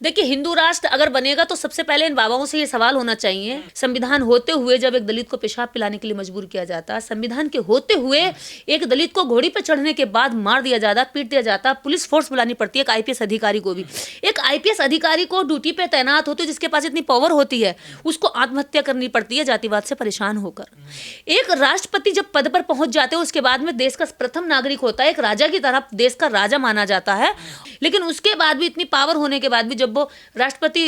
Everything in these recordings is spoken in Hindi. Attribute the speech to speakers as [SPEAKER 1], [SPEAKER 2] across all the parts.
[SPEAKER 1] देखिए, हिंदू राष्ट्र अगर बनेगा तो सबसे पहले इन बाबाओं से ये सवाल होना चाहिए, संविधान होते हुए जब एक दलित को पेशाब पिलाने के लिए मजबूर किया जाता, संविधान के होते हुए एक दलित को घोड़ी पर चढ़ने के बाद मार दिया जाता, पीट दिया जाता, पुलिस फोर्स बुलानी पड़ती है एक आईपीएस अधिकारी को भी। एक आईपीएस अधिकारी को ड्यूटी पे तैनात होते जिसके पास इतनी पावर होती है, उसको आत्महत्या करनी पड़ती है जातिवाद से परेशान होकर। एक राष्ट्रपति जब पद पर पहुंच जाते हैं उसके बाद में देश का प्रथम नागरिक होता है, एक राजा की तरह देश का राजा माना जाता है, लेकिन उसके बाद भी इतनी पावर होने के बाद भी जब वो राष्ट्रपति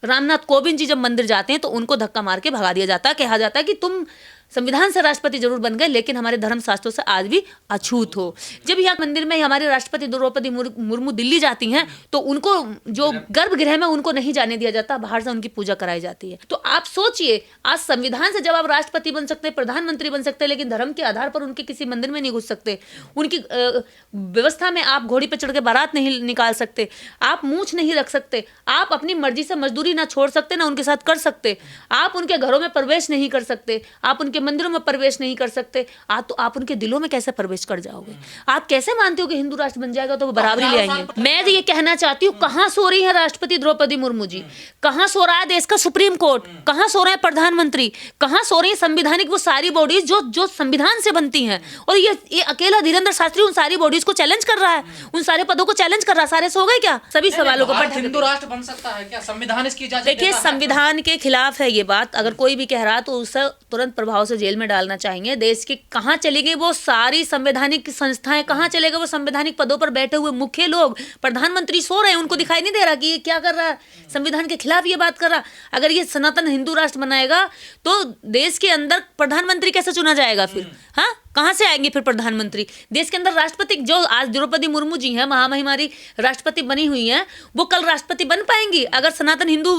[SPEAKER 1] रामनाथ कोविंद जी जब मंदिर जाते हैं तो उनको धक्का मार के भगा दिया जाता है, कहा जाता है कि तुम संविधान से राष्ट्रपति जरूर बन गए लेकिन हमारे धर्म शास्त्रों से आज भी अछूत हो। जब यहाँ मंदिर में हमारे राष्ट्रपति द्रौपदी मुर्मू दिल्ली जाती हैं तो उनको जो गर्भगृह में उनको नहीं जाने दिया जाता, बाहर से उनकी पूजा कराई जाती है। तो आप सोचिए, आज संविधान से जब आप राष्ट्रपति बन सकते, प्रधानमंत्री बन सकते, लेकिन धर्म के आधार पर उनके किसी मंदिर में नहीं घुस सकते, उनकी व्यवस्था में आप घोड़ी पर चढ़ के बारात नहीं निकाल सकते, आप मूंछ नहीं रख सकते, आप अपनी मर्जी से मजदूरी ना छोड़ सकते ना उनके साथ कर सकते, आप उनके घरों में प्रवेश नहीं कर सकते, आप उनके मंदिरों में प्रवेश नहीं कर सकते, तो आप उनके दिलों में कैसे प्रवेश कर जाओगे? आप कैसे मानते हो कि हिंदू राष्ट्र बन जाएगा तो वो बराबरी ले आएंगे? मैं तो ये कहना चाहती हूँ, कहाँ सो रही है राष्ट्रपति द्रौपदी मुर्मू जी, कहाँ सो रहा है देश का सुप्रीम कोर्ट, कहाँ सो रहे हैं प्रधानमंत्री, कहाँ सो रही है संविधानिक वो सारी बॉडीज जो संविधान से बनती हैं? और ये अकेला धीरेन्द्र शास्त्री उन सारी बॉडीज को चैलेंज कर रहा है, उन सारे पदों को चैलेंज कर रहा है। सारे सो गए क्या? सभी सवालों को
[SPEAKER 2] हिंदू राष्ट्र बन सकता है क्या? संविधान इसकी इजाजत
[SPEAKER 1] देखिए, संविधान के खिलाफ है ये बात। अगर कोई भी कह रहा तो उसे तुरंत प्रभाव से जेल में डालना चाहिए। देश की कहाँ चलेगी वो सारी संवैधानिक संस्थाएं, कहाँ चलेगा वो संवैधानिक पदों पर बैठे हुए मुख्य लोग? प्रधानमंत्री सो रहे हैं, उनको दिखाई नहीं दे रहा कि ये क्या कर रहा है, संविधान के खिलाफ ये बात कर रहा। अगर ये सनातन हिंदू राष्ट्र बनाएगा तो देश के अंदर प्रधानमंत्री कैसे चुना जाएगा फिर? हाँ, कहाँ से आएंगे फिर प्रधानमंत्री? देश के अंदर राष्ट्रपति, जो आज द्रौपदी मुर्मू जी हैं, महामहिमारी राष्ट्रपति बनी हुई हैं, वो कल राष्ट्रपति बन पाएंगी? अगर सनातन हिंदू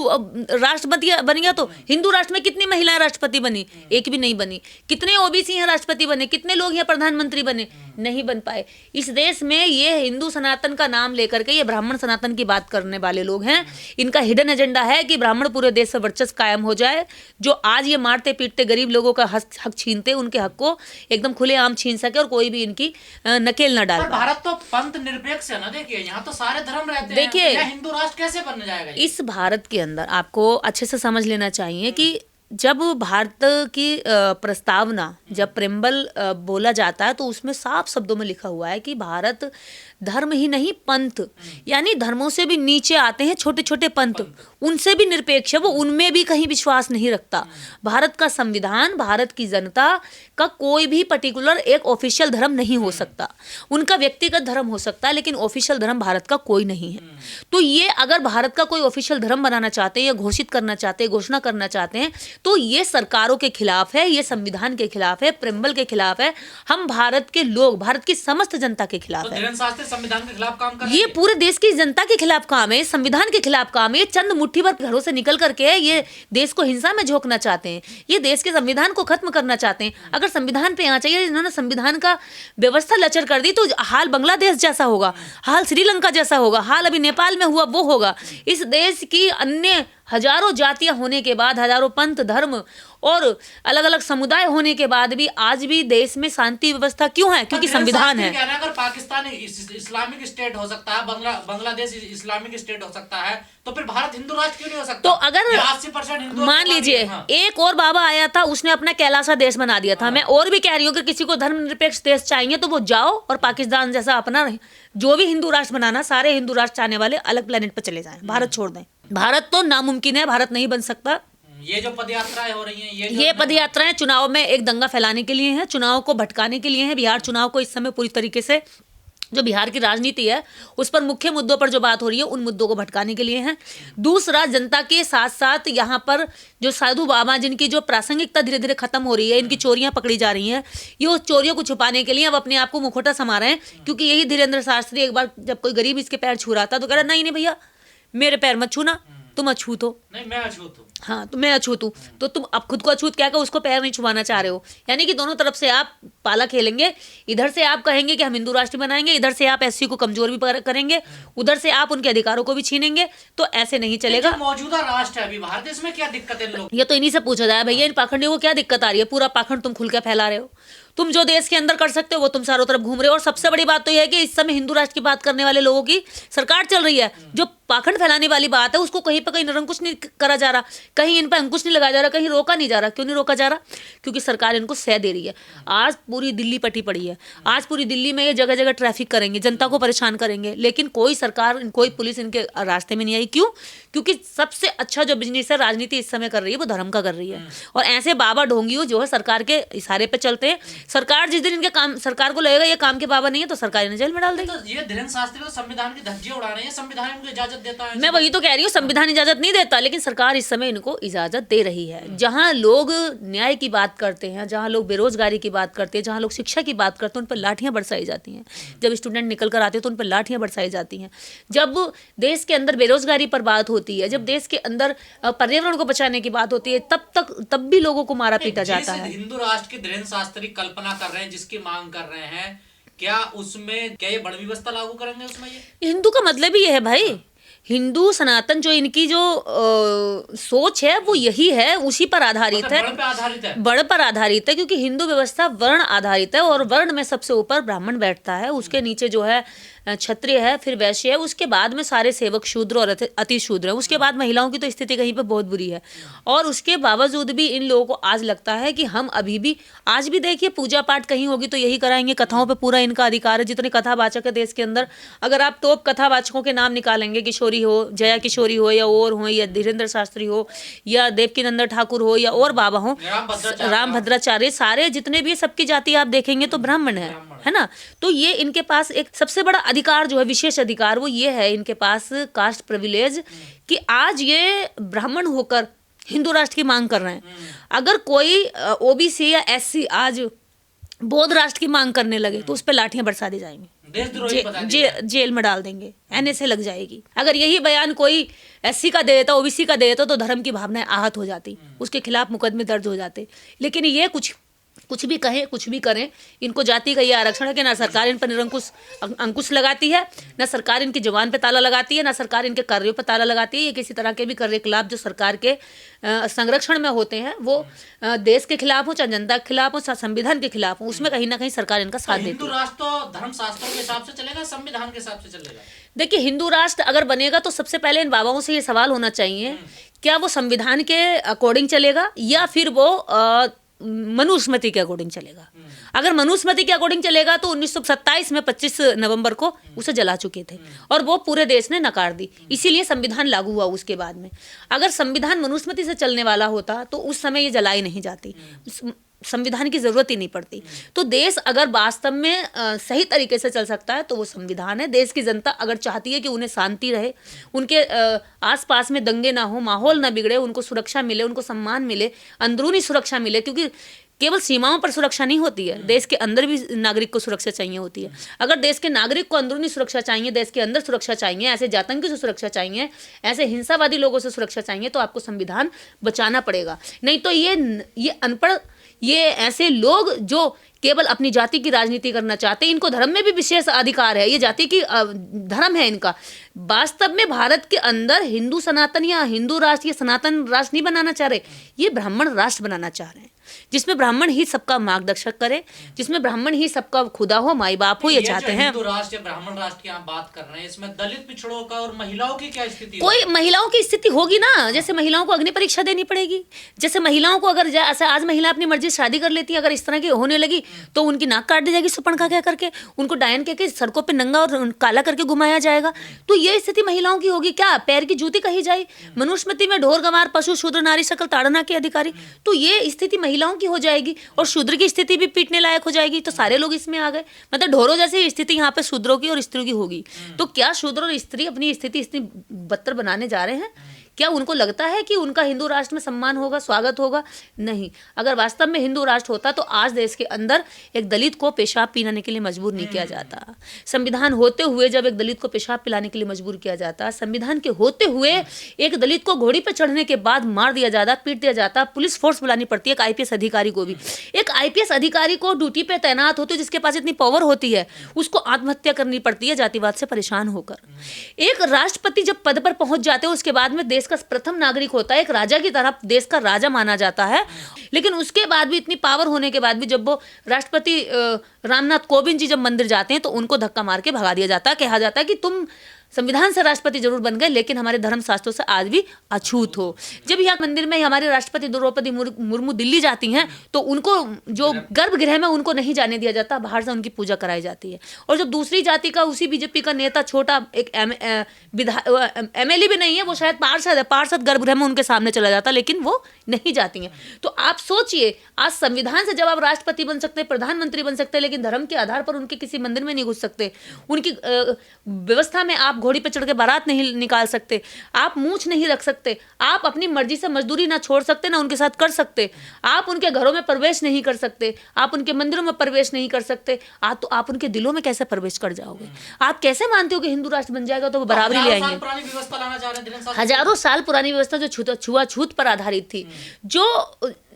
[SPEAKER 1] राष्ट्रपति बन गया तो हिंदू राष्ट्र में कितनी महिलाएं राष्ट्रपति बनी? एक भी नहीं बनी। कितने ओबीसी हैं राष्ट्रपति बने? कितने लोग यहाँ प्रधानमंत्री बने? नहीं बन पाए। इस देश में ये हिंदू सनातन का नाम लेकर के ये ब्राह्मण सनातन की बात करने वाले लोग हैं। इनका हिडन एजेंडा है कि ब्राह्मण पूरे देश से वर्चस्व कायम हो जाए। जो आज ये मारते पीटते गरीब लोगों का हक छीनते, उनके हक को एकदम खुलेआम छीन सके और कोई भी इनकी नकेल न डाल।
[SPEAKER 2] भारत तो पंथ निरपेक्ष है ना, देखिए यहाँ तो सारे धर्म रहते हैं।
[SPEAKER 1] देखिए,
[SPEAKER 2] हिंदू राष्ट्र कैसे बन जाएगा?
[SPEAKER 1] इस भारत के अंदर आपको अच्छे से समझ लेना चाहिए कि जब भारत की प्रस्तावना, जब प्रेम्बल बोला जाता है तो उसमें साफ शब्दों में लिखा हुआ है कि भारत धर्म ही नहीं पंथ, यानी धर्मों से भी नीचे आते हैं छोटे छोटे पंथ, उनसे भी निरपेक्ष है वो, उनमें भी कहीं विश्वास नहीं रखता। भारत का संविधान, भारत की जनता का कोई भी पर्टिकुलर एक ऑफिशियल धर्म नहीं हो सकता। उनका व्यक्तिगत धर्म हो सकता है लेकिन ऑफिशियल धर्म भारत का कोई नहीं है। तो ये अगर भारत का कोई ऑफिशियल धर्म बनाना चाहते हैं या घोषित करना चाहते हैं, घोषणा करना चाहते हैं, तो ये सरकारों के खिलाफ है, ये संविधान के खिलाफ है, प्रेम्बल के खिलाफ है। हम भारत के लोग, भारत की समस्त जनता के खिलाफ है।
[SPEAKER 2] संविधान के खिलाफ काम कर,
[SPEAKER 1] ये पूरे देश की जनता के खिलाफ काम है, संविधान के खिलाफ काम है। ये चंद मुट्ठी भर घरों से निकल करके ये देश को हिंसा में झोंकना चाहते हैं, ये देश के संविधान को खत्म करना चाहते हैं। अगर संविधान पे आना चाहिए, इन्होंने संविधान का व्यवस्था लचर कर दी तो हाल बांग्लादेश जैसा होगा, हाल श्रीलंका जैसा होगा, हाल अभी नेपाल में हुआ वो होगा। इस देश की अन्य हजारों जातियां होने के बाद, हजारों पंथ धर्म और अलग अलग समुदाय होने के बाद भी आज भी देश में शांति व्यवस्था क्यों है? क्योंकि संविधान है।
[SPEAKER 2] अगर पाकिस्तान इस्लामिक स्टेट हो सकता है, बांग्लादेश इस्लामिक स्टेट हो सकता है, तो फिर भारत हिंदू राष्ट्र क्यों नहीं हो सकता?
[SPEAKER 1] तो अगर
[SPEAKER 2] 80% हिंदू,
[SPEAKER 1] मान लीजिए एक और बाबा आया था, उसने अपना कैलासा देश बना दिया था। मैं और भी कह रही हूँ कि किसी को धर्मनिरपेक्ष देश चाहिए तो वो जाओ और पाकिस्तान जैसा अपना जो भी हिंदू राष्ट्र बनाना, सारे हिंदू राष्ट्र चाहने वाले अलग प्लेनेट पर चले जाएं, भारत छोड़ दें। भारत तो नामुमकिन है, भारत नहीं बन सकता।
[SPEAKER 2] ये जो पदयात्राएं हो रही हैं,
[SPEAKER 1] ये पदयात्राएं चुनाव में एक दंगा फैलाने के लिए हैं, चुनाव को भटकाने के लिए हैं। बिहार चुनाव को इस समय पूरी तरीके से जो बिहार की राजनीति है उस पर मुख्य मुद्दों पर जो बात हो रही है उन मुद्दों को भटकाने के लिए हैं। दूसरा, जनता के साथ साथ यहाँ पर जो साधु बाबा जिनकी जो प्रासंगिकता धीरे धीरे खत्म हो रही है, इनकी चोरियां पकड़ी जा रही हैं, ये उस चोरियों को छुपाने के लिए अब अपने आप को मुखौटा समा रहे हैं। क्योंकि यही धीरेन्द्र शास्त्री एक बार जब कोई गरीब इसके पैर छू रहा था तो कह रहा नहीं नहीं भैया मेरे पैर मत छूना, तुम अछूत हो।
[SPEAKER 2] नहीं, मैं अछूत हूँ।
[SPEAKER 1] हाँ, तो मैं अछूत हूँ, तो तुम अब खुद को अछूत क्या, उसको पैर नहीं छुपाना चाह रहे हो। यानी कि दोनों तरफ से आप पाला खेलेंगे। इधर से आप कहेंगे कि हम हिंदू राष्ट्र बनाएंगे, इधर से आप एससी को कमजोर भी करेंगे, उधर से आप उनके अधिकारों को भी छीनेंगे। तो ऐसे नहीं चलेगा।
[SPEAKER 2] मौजूदा राष्ट्र है अभी भारत, इसमें क्या दिक्कत है? लोग
[SPEAKER 1] ये तो इन्हीं से पूछा जाए, भैया इन पाखंडियों को क्या दिक्कत आ रही है? पूरा पाखंड तुम खुल के फैला रहे हो, तुम जो देश के अंदर कर सकते हो वो तुम चारों तरफ घूम रहे हो। और सबसे बड़ी बात तो यह है कि इस समय हिंदू राष्ट्र की बात करने वाले लोगों की सरकार चल रही है। जो पाखंड फैलाने वाली बात है उसको कहीं पर कहीं निरंकुश नहीं करा जा रहा, कहीं इन पर अंकुश नहीं लगाया जा रहा, कहीं रोका नहीं जा रहा। क्यों नहीं रोका जा रहा? क्योंकि सरकार इनको सह दे रही है। आज पूरी दिल्ली पटी पड़ी है, आज पूरी दिल्ली में ये जगह जगह ट्रैफिक करेंगे, जनता को परेशान करेंगे, लेकिन कोई सरकार, कोई पुलिस इनके रास्ते में नहीं आई। क्यों? क्योंकि सबसे अच्छा जो बिजनेस है राजनीति इस समय कर रही है वो धर्म का कर रही है। और ऐसे बाबा ढोंगियों जो है सरकार के इशारे पे चलते हैं, सरकार जिस दिन इनके काम, सरकार को लगेगा ये काम के बाबा नहीं है तो सरकार इन्हें जेल में डाल देगी।
[SPEAKER 2] तो ये धीरेन्द्र शास्त्री तो संविधान की धज्जियां उड़ा रहे हैं, संविधान इनको इजाजत देता है।
[SPEAKER 1] मैं वही तो कह रही हूँ, संविधान इजाजत नहीं देता, लेकिन सरकार इस समय इनको इजाजत दे रही है। जहां लोग न्याय की बात करते हैं, जहां लोग बेरोजगारी की बात करते हैं, जहां लोग शिक्षा की बात करते हैं, उन पर लाठियां बरसाई जाती हैं। जब स्टूडेंट निकल कर आते हैं तो उन पर लाठियां बरसाई जाती हैं। जब देश के अंदर बेरोजगारी पर बात होती है, जब देश के अंदर पर्यावरण को बचाने की बात होती है, तब भी लोगों को मारा पीटा जाता है।
[SPEAKER 2] हिंदू राष्ट्र की धीरेन्द्र शास्त्री कल्पना कर रहे हैं, जिसकी मांग कर रहे हैं, क्या ये बड़ व्यवस्था लागू करेंगे उसमें? ये
[SPEAKER 1] हिंदू का मतलब ही ये है भाई, हिंदू सनातन जो इनकी जो सोच है वो यही है, उसी पर आधारित है, बड़ पर आधारित है। क्योंकि हिंदू व्यवस्था वर्ण आधारित है और वर्ण में सबसे ऊपर ब्राह्मण बैठता है, उसके नीचे जो है क्षत्रिय है, फिर वैश्य है, उसके बाद में सारे सेवक शूद्र और अति शूद्र है, उसके बाद महिलाओं की तो स्थिति कहीं पे बहुत बुरी है। और उसके बावजूद भी इन लोगों को आज लगता है कि हम अभी भी, आज भी देखिए पूजा पाठ कहीं होगी तो यही कराएंगे, कथाओं पे पूरा इनका अधिकार है। जितने कथावाचक है देश के अंदर, अगर आप टॉप कथावाचकों के नाम निकालेंगे, किशोरी हो, जया किशोरी हो, या और हो, या धीरेन्द्र शास्त्री हो, या देवकीनंदन ठाकुर हो, या और बाबा हो, राम भद्राचार्य, सारे जितने भी सबकी जाति आप देखेंगे तो ब्राह्मण है ना। तो ये इनके पास एक सबसे बड़ा अधिकार जो है, विशेष अधिकार, वो ये है इनके पास कास्ट प्रिविलेज, कि आज ये ब्राह्मण होकर हिंदू राष्ट्र की मांग कर रहे हैं। अगर कोई ओबीसी या एससी आज बौद्ध राष्ट्र की मांग करने लगे तो उस पर लाठियां बरसा दी जाएंगी, जेल में डाल देंगे, एनएसए लग जाएगी। अगर यही बयान कोई एससी का दे देता, ओबीसी का दे देता, तो धर्म की भावनाएं आहत हो जाती, उसके खिलाफ मुकदमे दर्ज हो जाते। लेकिन ये कुछ भी कहें, कुछ भी करें, इनको जाति का ये आरक्षण है कि ना सरकार इन पर निरंकुश अंकुश लगाती है, ना सरकार इनकी जबान पे ताला लगाती है, ना सरकार इनके कार्यों पर ताला लगाती है। ये किसी तरह के भी कार्यकलाप जो सरकार के संरक्षण में होते हैं, वो देश के खिलाफ हो, चाहे जनता के खिलाफ हो, चाहे संविधान के खिलाफ हो, उसमें कहीं ना कहीं सरकार इनका साथ देती है।
[SPEAKER 2] हिंदू राष्ट्र तो धर्म शास्त्रों के हिसाब से चलेगा, संविधान के हिसाब से चलेगा?
[SPEAKER 1] देखिए, हिंदू राष्ट्र अगर बनेगा तो सबसे पहले इन बाबाओं से ये सवाल होना चाहिए, क्या वो संविधान के अकॉर्डिंग चलेगा या फिर वो मनुस्मृति के अकॉर्डिंग चलेगा। अगर मनुस्मृति के अकॉर्डिंग चलेगा तो 1927 में 25 नवंबर को उसे जला चुके थे और वो पूरे देश ने नकार दी, इसीलिए संविधान लागू हुआ उसके बाद में। अगर संविधान मनुस्मृति से चलने वाला होता तो उस समय ये जलाई नहीं जाती, संविधान की जरूरत ही नहीं पड़ती। तो देश अगर वास्तव में सही तरीके से चल सकता है तो वो संविधान है। देश की जनता अगर चाहती है कि उन्हें शांति रहे, उनके आसपास में दंगे ना हो, माहौल ना बिगड़े, उनको सुरक्षा मिले, उनको सम्मान मिले, अंदरूनी सुरक्षा मिले, क्योंकि केवल सीमाओं पर सुरक्षा नहीं होती है, देश के अंदर भी नागरिक को सुरक्षा चाहिए होती है। अगर देश के नागरिक को अंदरूनी सुरक्षा चाहिए, देश के अंदर सुरक्षा चाहिए, ऐसे जातंकी से सुरक्षा चाहिए, ऐसे हिंसावादी लोगों से सुरक्षा चाहिए, तो आपको संविधान बचाना पड़ेगा। नहीं तो ये अनपढ़, ये ऐसे लोग जो केवल अपनी जाति की राजनीति करना चाहते हैं, इनको धर्म में भी विशेष अधिकार है, ये जाति की धर्म है इनका। वास्तव में भारत के अंदर हिंदू सनातन या हिंदू राष्ट्र या सनातन राष्ट्र नहीं बनाना चाह रहे, ये ब्राह्मण राष्ट्र बनाना चाह रहे हैं, जिसमें ब्राह्मण ही सबका मार्गदर्शक करे, जिसमें ब्राह्मण ही सबका खुदा हो, माई बाप हो, ये चाहते हैं।
[SPEAKER 2] हिंदू राष्ट्र या ब्राह्मण राष्ट्र की आप बात कर रहे हैं, इसमें दलित पिछड़ों का और महिलाओं की क्या स्थिति?
[SPEAKER 1] कोई महिलाओं की स्थिति होगी ना, जैसे महिलाओं को अग्नि परीक्षा देनी पड़ेगी, जैसे महिलाओं को अगर ऐसा आज महिला अपनी मर्जी से शादी कर लेती है, अगर इस तरह की होने लगी तो उनकी नाक काट दी जाएगी सुपर्णखा कह करके, उनको डायन कह के सड़कों पे नंगा और काला करके घुमाया जाएगा। तो ये स्थिति महिलाओं की होगी क्या? पैर की जूती कही जाए, मनुस्मृति में ढोर गंवार पशु शूद्र नारी सकल ताड़ना के अधिकारी, तो ये स्थिति महिलाओं की हो जाएगी और शूद्र की स्थिति भी पीटने लायक हो जाएगी। तो सारे लोग इसमें आ गए, मतलब ढोरों जैसी स्थिति यहाँ पे शूद्रों की और स्त्रियों की होगी। तो क्या शूद्र और स्त्री अपनी स्थिति इतनी बदतर बनाने जा रहे हैं? क्या उनको लगता है कि उनका हिंदू राष्ट्र में सम्मान होगा, स्वागत होगा? नहीं। अगर वास्तव में हिंदू राष्ट्र होता तो आज देश के अंदर एक दलित को पेशाब पीने के लिए मजबूर नहीं किया जाता। संविधान होते हुए जब एक दलित को पेशाब पिलाने के लिए मजबूर किया जाता, संविधान के होते हुए एक दलित को घोड़ी पर चढ़ने के बाद मार दिया जाता, पीट दिया जाता, पुलिस फोर्स बुलानी पड़ती है, एक आईपीएस अधिकारी को भी, एक आईपीएस अधिकारी को ड्यूटी पे तैनात होते जिसके पास इतनी पावर होती है, उसको आत्महत्या करनी पड़ती है जातिवाद से परेशान होकर। एक राष्ट्रपति जब पद पर पहुंच जाते हैं उसके बाद में देश देश का प्रथम नागरिक होता है, एक राजा की तरह देश का राजा माना जाता है। लेकिन उसके बाद भी, इतनी पावर होने के बाद भी, जब वो राष्ट्रपति रामनाथ कोविंद जी जब मंदिर जाते हैं तो उनको धक्का मार के भगा दिया जाता है। कहा जाता है कि तुम संविधान से राष्ट्रपति जरूर बन गए लेकिन हमारे धर्म शास्त्रों से आज भी अछूत हो। जब यहाँ मंदिर में हमारे राष्ट्रपति द्रौपदी मुर्मू दिल्ली जाती हैं तो उनको जो गर्भगृह में उनको नहीं जाने दिया जाता, बाहर से उनकी पूजा कराई जाती है। और जब दूसरी जाति का उसी बीजेपी का नेता, छोटा एक एमएलए भी नहीं है, वो शायद पार्षद है, पार्षद गर्भगृह में उनके सामने चला जाता, लेकिन वो नहीं जाती हैं। तो आप सोचिए, आज संविधान से जब आप राष्ट्रपति बन सकते, प्रधानमंत्री बन सकते, लेकिन धर्म के आधार पर उनके किसी मंदिर में नहीं घुस सकते, उनकी व्यवस्था में आप घोड़ी पर चढ़ के बारात नहीं निकाल सकते, आप मूंछ नहीं रख सकते, आप अपनी मर्जी से मजदूरी ना छोड़ सकते, ना उनके साथ कर सकते, आप उनके घरों में प्रवेश नहीं कर सकते, आप उनके मंदिरों में प्रवेश नहीं कर सकते, तो आप उनके दिलों में कैसे प्रवेश कर जाओगे? आप कैसे मानते हो कि हिंदू राष्ट्र बन जाएगा तो वो बराबरी ले आएंगे? हजारों साल पुरानी व्यवस्था जो छुआछूत पर आधारित थी,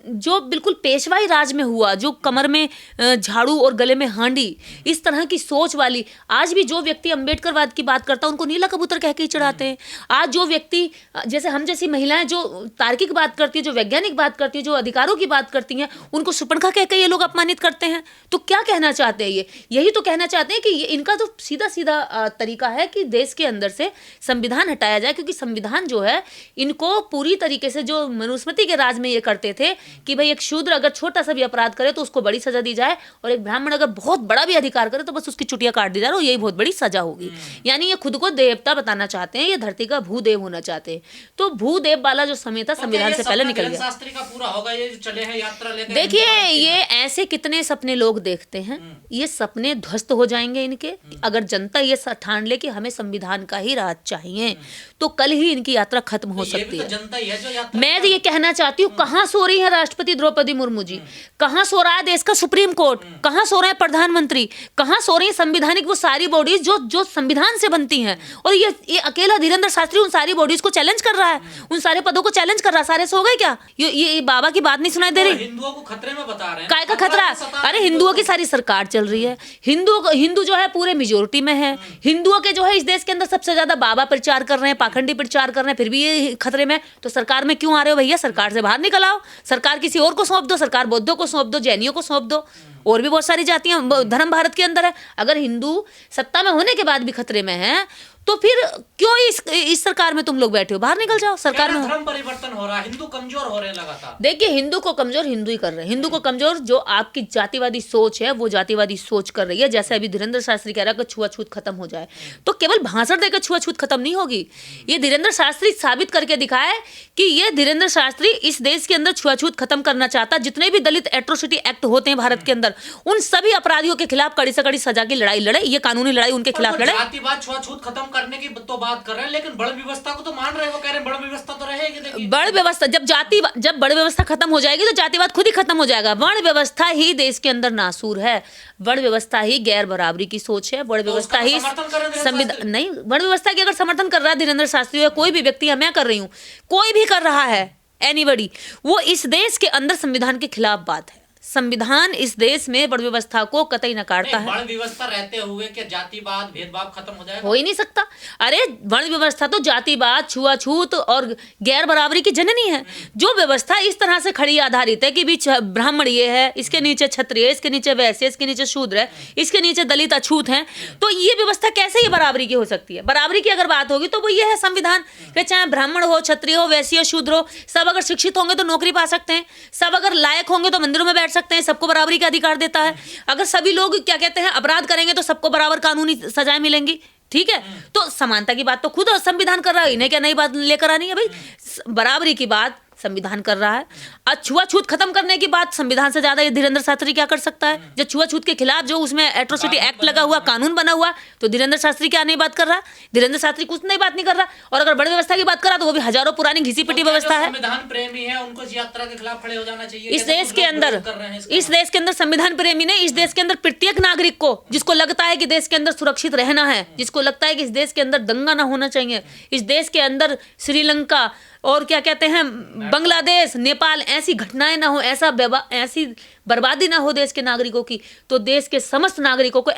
[SPEAKER 1] जो बिल्कुल पेशवाई राज में हुआ, जो कमर में झाड़ू और गले में हांडी, इस तरह की सोच वाली, आज भी जो व्यक्ति अंबेडकरवाद की बात करता है उनको नीला कबूतर कह के ही चढ़ाते हैं। आज जो व्यक्ति, जैसे हम जैसी महिलाएं जो तार्किक बात करती है, जो वैज्ञानिक बात करती है, जो अधिकारों की बात करती हैं, उनको सुपनखा कह के ये लोग अपमानित करते हैं। तो क्या कहना चाहते हैं? ये यही तो कहना चाहते हैं कि इनका तो सीधा सीधा तरीका है कि देश के अंदर से संविधान हटाया जाए, क्योंकि संविधान जो है इनको पूरी तरीके से, जो मनुस्मृति के राज में ये करते थे कि भाई एक शूद्र अगर छोटा सा भी अपराध करे तो उसको बड़ी सजा दी जाए, और एक ब्राह्मण अगर बहुत बड़ा भी अधिकार करे तो बस उसकी चुटिया काट दी जाए, और यही बहुत बड़ी सजा होगी। यानी ये खुद को देवता बताना चाहते हैं, ये धरती का भूदेव होना चाहते हैं। तो भूदेव वाला जो समय था संविधान से पहले निकल गया।
[SPEAKER 2] शास्त्री का पूरा होगा, ये चले हैं यात्रा लेकर।
[SPEAKER 1] देखिए, ये ऐसे कितने सपने लोग देखते हैं, ये सपने ध्वस्त हो जाएंगे इनके। अगर जनता ये ठान ले कि हमें संविधान का ही राज चाहिए तो कल ही इनकी यात्रा खत्म हो सकती है। मैं ये कहना चाहती हूँ, कहाँ सो रही है राष्ट्रपति द्रौपदी मुर्मू जी? कहाँ सो रहा है देश का सुप्रीम कोर्ट? कहाँ सो रहे हैं प्रधानमंत्री? कहाँ सो रही है संवैधानिक वो सारी बॉडीज जो संविधान से बनती हैं? और ये अकेला धीरेंद्र शास्त्री उन सारी बॉडीज को चैलेंज कर रहा है, उन सारे पदों को चैलेंज कर रहा है। सारे सो गए क्या? ये बाबा की बात नहीं सुनाई दे रही?
[SPEAKER 2] हिंदुओं को खतरे में बता रहे हैं।
[SPEAKER 1] काय का खतरा? अरे हिंदुओं की सारी सरकार चल रही है, हिंदू जो है पूरे मेजोरिटी में है, हिंदुओं के जो है इस देश के अंदर सबसे ज्यादा बाबा प्रचार कर रहे हैं, पाखंडी प्रचार कर रहे हैं, फिर भी ये खतरे में। तो सरकार में क्यों आ रहे हो भैया? सरकार से बाहर निकल आओ, सरकार किसी और को सौंप दो, सरकार बौद्धों को सौंप दो, जैनियों को सौंप दो, और भी बहुत सारी जातियां, धर्म भारत के अंदर है। अगर हिंदू सत्ता में होने के बाद भी खतरे में है तो फिर क्यों इस सरकार में तुम लोग बैठे हो? बाहर निकल जाओ। सरकार में
[SPEAKER 2] धर्म परिवर्तन हो रहा है, हिंदू कमजोर हो रहे हैं लगातार।
[SPEAKER 1] देखिए, हिंदू को कमजोर हिंदू ही कर रहे हैं, हिंदू को कमजोर जो आपकी जातिवादी सोच है वो जातिवादी सोच कर रही है। जैसे अभी धीरेंद्र शास्त्री कह रहा है कि छुआछूत खत्म हो जाए, तो केवल भाषण देकर छुआछूत खत्म नहीं होगी। ये धीरेंद्र शास्त्री साबित करके दिखाए कि ये धीरेंद्र शास्त्री इस देश के अंदर छुआछूत खत्म करना चाहता। जितने भी दलित एट्रोसिटी एक्ट होते हैं भारत के अंदर, उन सभी अपराधियों के खिलाफ कड़ी से कड़ी सजा की लड़ाई लड़े, ये कानूनी लड़ाई उनके खिलाफ लड़े।
[SPEAKER 2] जातिवाद छुआछूत खत्म करने की तो बात कर रहे हैं, लेकिन बड़ व्यवस्था को तो मान रहे हैं। वो कह रहे हैं बड़ व्यवस्था तो रहेगी।
[SPEAKER 1] बड़ व्यवस्था जब बड़ व्यवस्था खत्म हो जाएगी तो जातिवाद खुद ही खत्म हो जाएगा। वर्ण व्यवस्था ही देश के अंदर नासूर है, वर्ण व्यवस्था ही गैर बराबरी की सोच है, वर्ण व्यवस्था ही संविधान नहीं। वर्ण व्यवस्था की अगर समर्थन कर रहा है धीरेंद्र शास्त्री या कोई भी व्यक्ति, मैं कर रही हूँ, कोई भी कर रहा है, एनीबडी, वो इस देश के अंदर संविधान के खिलाफ बात है। संविधान इस देश में वर्ण व्यवस्था को कतई नकारता है।
[SPEAKER 2] वर्ण व्यवस्था रहते हुए क्या जातिवाद भेदभाव खत्म हो जाएगा?
[SPEAKER 1] हो ही नहीं सकता। अरे वर्ण व्यवस्था तो जातिवाद, छुआछूत और गैर बराबरी की जननी है। जो व्यवस्था इस तरह से खड़ी आधारित है कि बीच ब्राह्मण ये है, इसके नीचे क्षत्रिय, इसके नीचे वैश्य, इसके नीचे शूद्र है, इसके नीचे दलित अछूत हैं, तो ये व्यवस्था कैसे ही बराबरी की हो सकती है? बराबरी की अगर बात होगी तो वो ये है संविधान कि चाहे ब्राह्मण हो, क्षत्रिय हो, वैश्य हो, शूद्र हो, सब अगर शिक्षित होंगे तो नौकरी पा सकते हैं, सब अगर लायक होंगे तो मंदिरों में बैठ सकते हैं, सबको बराबरी का अधिकार देता है। अगर सभी लोग क्या कहते हैं अपराध करेंगे तो सबको बराबर कानूनी सजाएं मिलेंगी। ठीक है, तो समानता की बात तो खुद संविधान कर रहा है, इन्हें क्या नई बात लेकर आनी है भाई? बराबरी की बात संविधान कर रहा है। छुआछूत खत्म करने की बात संविधान से ज्यादा ये धीरेंद्र शास्त्री क्या कर सकता है? जब छुआछूत के खिलाफ जो उसमें एट्रोसिटी एक्ट लगा हुआ, कानून बना हुआ, तो धीरेंद्र शास्त्री क्या नई बात कर रहा है? धीरेंद्र शास्त्री कुछ नई बात नहीं कर रहा। और अगर बड़ी व्यवस्था की बात कर रहा तो वो भी हजारों पुरानी घिसी पिटी व्यवस्था है।
[SPEAKER 2] संविधान प्रेमी है, उनको इस यात्रा के खिलाफ खड़े हो जाना चाहिए।
[SPEAKER 1] इस देश के अंदर संविधान प्रेमी ने, इस देश के अंदर प्रत्येक नागरिक को, जिसको लगता है कि देश के अंदर सुरक्षित रहना है, जिसको लगता है कि इस देश के अंदर दंगा ना होना चाहिए, इस देश के अंदर श्रीलंका और क्या कहते हैं बांग्लादेश, नेपाल ऐसी घटनाएं ना हो, ऐसी बर्बादी ना हो देश के नागरिकों की, तो देश के समस्त नागरिकों को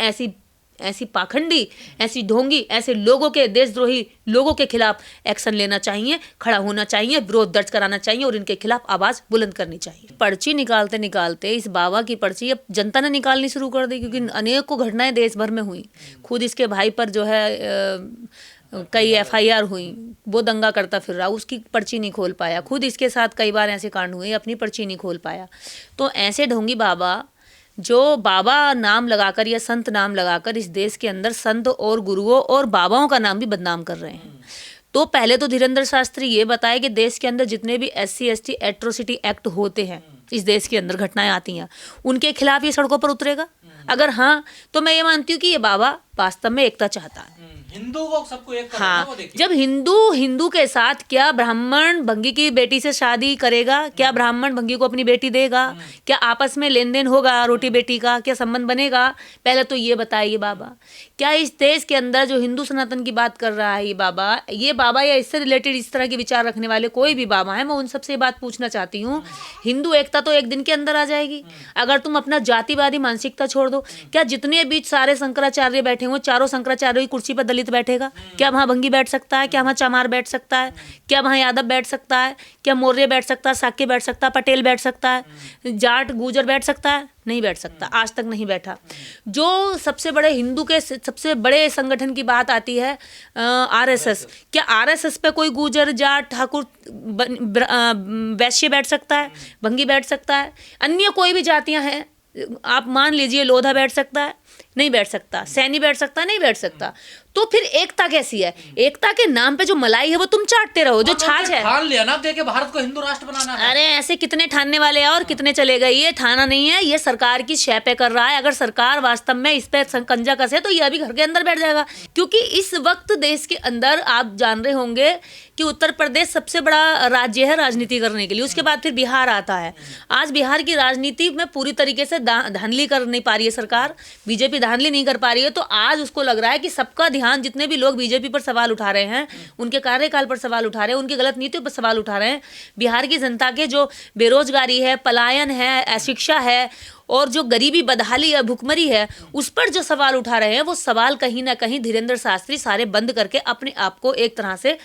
[SPEAKER 1] ऐसी पाखंडी, ऐसी ढोंगी, ऐसे लोगों के, देशद्रोही लोगों के खिलाफ एक्शन लेना चाहिए, खड़ा होना चाहिए, विरोध दर्ज कराना चाहिए और इनके खिलाफ आवाज बुलंद करनी चाहिए। पर्ची निकालते निकालते इस बाबा की पर्ची अब जनता ने निकालनी शुरू कर दी, क्योंकि अनेकों घटनाएं देश भर में हुई। खुद इसके भाई पर जो है कई FIR हुई, वो दंगा करता फिर रहा, उसकी पर्ची नहीं खोल पाया। खुद इसके साथ कई बार ऐसे कांड हुए, अपनी पर्ची नहीं खोल पाया। तो ऐसे ढोंगी बाबा जो बाबा नाम लगाकर या संत नाम लगाकर इस देश के अंदर संत और गुरुओं और बाबाओं का नाम भी बदनाम कर रहे हैं। तो पहले तो धीरेन्द्र शास्त्री ये बताए कि देश के अंदर जितने भी SC ST एट्रोसिटी एक्ट होते हैं, इस देश के अंदर घटनाएं आती हैं, उनके खिलाफ ये सड़कों पर उतरेगा। अगर हाँ, तो मैं ये मानती हूँ कि ये बाबा वास्तव में एकता चाहता है।
[SPEAKER 2] हिंदू को सबको एक करना,
[SPEAKER 1] हाँ,
[SPEAKER 2] वो देखिए।
[SPEAKER 1] जब हिंदू के साथ, क्या ब्राह्मण भंगी की बेटी से शादी करेगा? क्या ब्राह्मण भंगी को अपनी बेटी देगा? क्या आपस में लेन देन होगा रोटी बेटी का? क्या संबंध बनेगा? पहले तो ये बताइए बाबा। क्या इस देश के अंदर जो हिंदू सनातन की बात कर रहा है ये बाबा या इससे रिलेटेड इस तरह के विचार रखने वाले कोई भी बाबा है, मैं उन सबसे बात पूछना चाहती हूँ, हिंदू एकता तो एक दिन के अंदर आ जाएगी अगर तुम अपना जातिवादी मानसिकता छोड़ दो। क्या जितने बीच सारे शंकराचार्य बैठे हुए, चारों शंकराचार्य की कुर्सी पर दलित बैठेगा? क्या वहाँ भंगी बैठ सकता है? क्या वहाँ चमार बैठ सकता है? क्या वहाँ यादव बैठ सकता है? क्या मौर्य बैठ सकता है? साक्य बैठ सकता है? पटेल बैठ सकता है? जाट गुजर बैठ सकता है? नहीं बैठ सकता, आज तक नहीं बैठा। जो सबसे बड़े हिंदू के सबसे बड़े संगठन की बात आती है RSS, क्या RSS पे कोई गुजर, जाट, ठाकुर, वैश्य बैठ सकता है? भंगी बैठ सकता है? अन्य कोई भी जातियां हैं, आप मान लीजिए लोधा बैठ सकता है? नहीं बैठ सकता। सैनी बैठ सकता है? नहीं बैठ सकता। तो फिर एकता कैसी है? एकता के नाम पे जो मलाई है वो तुम चाटते रहो, जो छाछ है।
[SPEAKER 2] ठान लिया ना देखे भारत को हिंदू राष्ट्र बनाना है।
[SPEAKER 1] अरे ऐसे कितने ठानने वाले हैं और कितने चले गए? ये ठाना नहीं है, ये सरकार की शय पे कर रहा है। अगर सरकार वास्तव में इस पे कंजा कसे तो ये अभी घर के अंदर बैठ जाएगा। क्योंकि इस वक्त देश के अंदर आप जान रहे होंगे कि उत्तर प्रदेश सबसे बड़ा राज्य है राजनीति करने के लिए, उसके बाद फिर बिहार आता है। आज बिहार की राजनीति में पूरी तरीके से धांधली कर नहीं पा रही है सरकार, बीजेपी धांधली नहीं कर पा रही है। तो आज उसको लग रहा है कि सबका ध्यान, जितने भी लोग बीजेपी पर सवाल उठा रहे हैं, उनके कार्यकाल पर सवाल उठा रहे हैं, उनकी गलत नीतियों पर सवाल उठा रहे हैं, बिहार की जनता के जो बेरोजगारी है, पलायन है, अशिक्षा है और जो गरीबी, बदहाली है, भुखमरी है, उस पर जो सवाल उठा रहे हैं, वो सवाल कहीं ना कहीं धीरेन्द्र शास्त्री सारे बंद करके अपने आप को एक तरह से